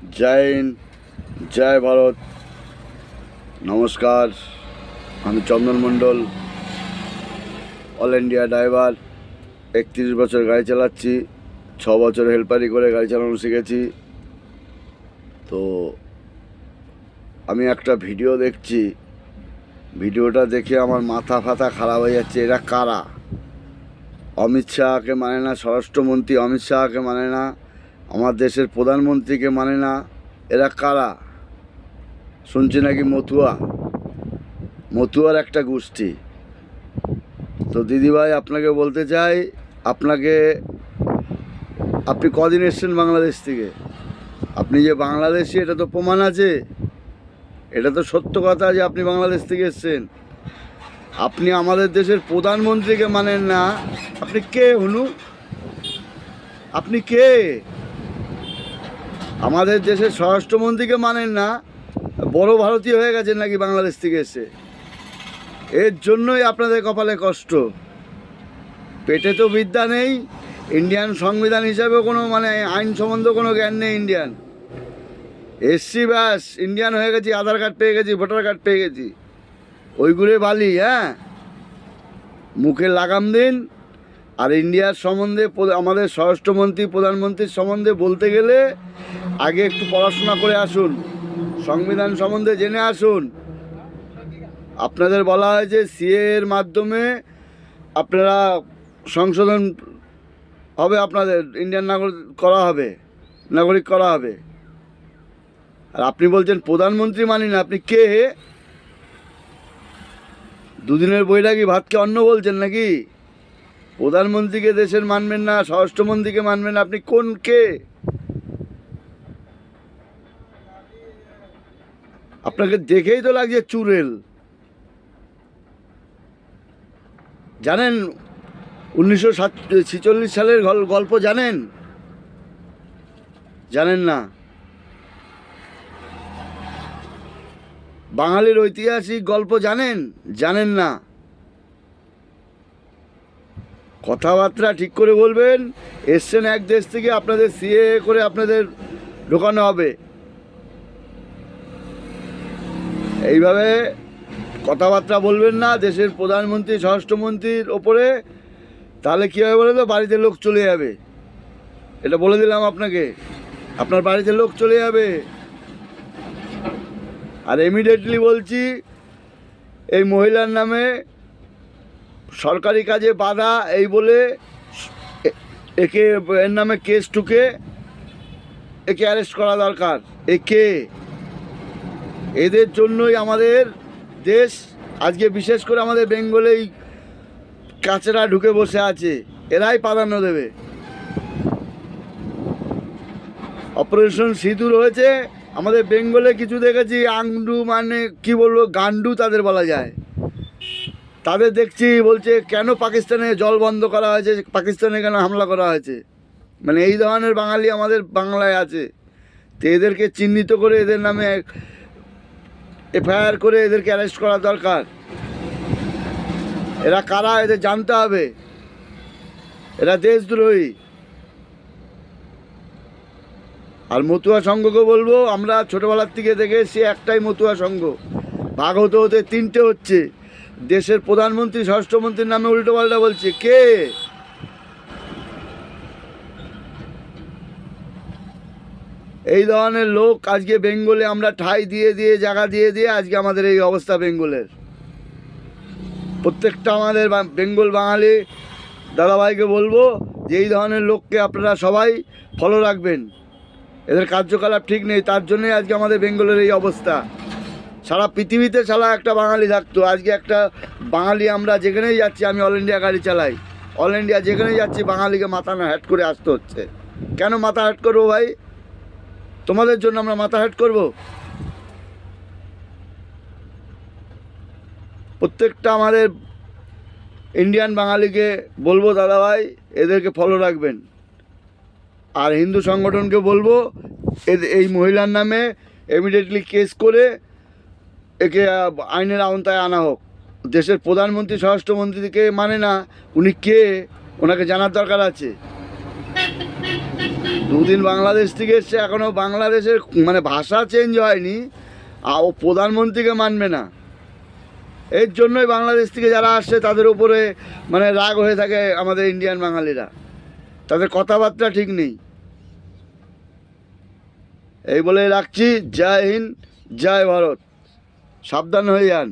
জয় হিন্দ, জয় ভারত। নমস্কার, আমি চন্দন মণ্ডল, all India driver. 31 বছর গাড়ি চালাচ্ছি, 6 বছর হেল্পারি করে গাড়ি চালানো শিখেছি। তো আমি একটা ভিডিও দেখছি, ভিডিওটা দেখে আমার মাথা ফাথা খারাপ হয়ে যাচ্ছে। এরা কারা? অমিত শাহকে মানে না, স্বরাষ্ট্রমন্ত্রী অমিত শাহকে মানে না, আমার দেশের প্রধানমন্ত্রীকে মানে না। এরা কারা? শুনছি নাকি মতুয়ার একটা গোষ্ঠী। তো দিদিভাই, আপনাকে বলতে চাই, আপনি কদিন এসছেন বাংলাদেশ থেকে? আপনি যে বাংলাদেশি এটা তো প্রমাণ আছে, এটা তো সত্য কথা যে আপনি বাংলাদেশ থেকে এসছেন। আপনি আমাদের দেশের প্রধানমন্ত্রীকে মানেন না। আপনি কে হনু? আপনি কে? আমাদের দেশের স্বরাষ্ট্রমন্ত্রীকে মানেন না, বড় ভারতীয় হয়ে গেছেন নাকি বাংলাদেশ থেকে এসে? এর জন্যই আপনাদের কপালে কষ্ট। পেটে তো বিদ্যা নেই, ইন্ডিয়ান সংবিধান হিসাবে কোনো আইন সম্বন্ধে কোনো জ্ঞান নেই। ইন্ডিয়ান এসছি, ব্যাস ইন্ডিয়ান হয়ে গেছি, আধার কার্ড পেয়ে গেছি, ভোটার কার্ড পেয়ে গেছি, ওইগুলোই বালি। হ্যাঁ, মুখে লাগাম দিন। আর ইন্ডিয়ার সম্বন্ধে আমাদের স্বরাষ্ট্রমন্ত্রী প্রধানমন্ত্রীর সম্বন্ধে বলতে গেলে আগে একটু পড়াশোনা করে আসুন, সংবিধান সম্বন্ধে জেনে আসুন। আপনাদের বলা হয়েছে সিএ এর মাধ্যমে আপনারা সংশোধন হবে, আপনাদের ইন্ডিয়ান নাগরিক করা হবে। আর আপনি বলছেন প্রধানমন্ত্রী মানি না। আপনি কে? দুদিনের বৈরাগী ভাতকে অন্ন বলছেন নাকি? প্রধানমন্ত্রীকে দেশের মানবেন না, স্বরাষ্ট্রমন্ত্রীকে মানবেন না? আপনি কোন কে? আপনাকে দেখেই তো লাগছে চুড়েল। জানেন 1946 সালের গল্প জানেন? জানেন না? বাঙালির ঐতিহাসিক গল্প জানেন না? কথাবার্তা ঠিক করে বলবেন। এসছেন এক দেশ থেকে, আপনাদের সিএ করে আপনাদের ঢোকানো হবে। এইভাবে কথাবার্তা বলবেন না দেশের প্রধানমন্ত্রী স্বরাষ্ট্রমন্ত্রীর ওপরে। তাহলে কী হবে বলে তো, বাড়িতে লোক চলে যাবে। এটা বলে দিলাম আপনাকে, আপনার বাড়িতে লোক চলে যাবে। আর ইমিডিয়েটলি বলছি, এই মহিলার নামে সরকারি কাজে বাধা এই বলে এর নামে কেস ঠুকে একে অ্যারেস্ট করা দরকার। এদের জন্যই আমাদের দেশ আজকে, বিশেষ করে আমাদের বেঙ্গলেই কাচরা ঢুকে বসে আছে। এরাই প্রাধান্য দেবে। অপারেশন সিঁদুর হয়েছে আমাদের বেঙ্গলে, কিছু দেখেছি আংডু, কি বলবো, গান্ডু তাদের বলা যায়। তাদের দেখছি বলছে কেন পাকিস্তানে জল বন্ধ করা হয়েছে, পাকিস্তানে কেন হামলা করা হয়েছে। এই ধরনের বাঙালি আমাদের বাংলায় আছে। তো এদেরকে চিহ্নিত করে এদের নামে এফআইআর করে এদেরকে অ্যারেস্ট করা দরকার। এরা কারা এদের জানতে হবে। এরা দেশদ্রোহী। আর মতুয়া সংঘকে বলবো, আমরা ছোটোবেলার থেকে দেখে এসেছি একটাই মতুয়া সংঘ, ভাগ হতে হতে 3টে হচ্ছে। দেশের প্রধানমন্ত্রী স্বরাষ্ট্রমন্ত্রীর নামে উল্টো পাল্টা বলছে। কে? এই ধরনের লোক আজকে বেঙ্গলে আমরা ঠাঁই দিয়ে জায়গা দিয়ে আজকে আমাদের এই অবস্থা বেঙ্গলের। প্রত্যেকটা আমাদের বেঙ্গল বাঙালি দাদাভাইকে বলবো যে এই ধরনের লোককে আপনারা সবাই ফলো রাখবেন। এদের কার্যকলাপ ঠিক নেই, তার জন্যই আজকে আমাদের বেঙ্গলের এই অবস্থা। সারা পৃথিবীতে একটা বাঙালি থাকতো, আজকে একটা বাঙালি, আমরা যেখানেই যাচ্ছি, আমি অল ইন্ডিয়া গাড়ি চালাই, অল ইন্ডিয়া যেখানেই যাচ্ছি বাঙালিকে মাথা না হ্যাট করে আসতে হচ্ছে। কেন মাথা হ্যাট করবো ভাই? তোমাদের জন্য আমরা মাথা হ্যাট করব? প্রত্যেকটা আমাদের ইন্ডিয়ান বাঙালিকে বলবো দাদাভাই এদেরকে ফলো রাখবেন। আর হিন্দু সংগঠনকে বলবো এই মহিলার নামে ইমিডিয়েটলি কেস করে একে আইনের আওতায় আনা হোক। দেশের প্রধানমন্ত্রী স্বরাষ্ট্রমন্ত্রীকে মানে না, উনি কে ওনাকে জানার দরকার আছে। দুদিন বাংলাদেশ থেকে এসছে, এখনও বাংলাদেশের মানে ভাষা চেঞ্জ হয়নি, আর ও প্রধানমন্ত্রীকে মানবে না। এর জন্যই বাংলাদেশ থেকে যারা আসছে তাদের উপরে মানে রাগ হয়ে থাকে আমাদের ইন্ডিয়ান বাঙালিরা, তাদের কথাবার্তা ঠিক নেই। এই বলে রাখছি। জয় হিন্দ, জয় ভারত। সাবধান হয়ে যান।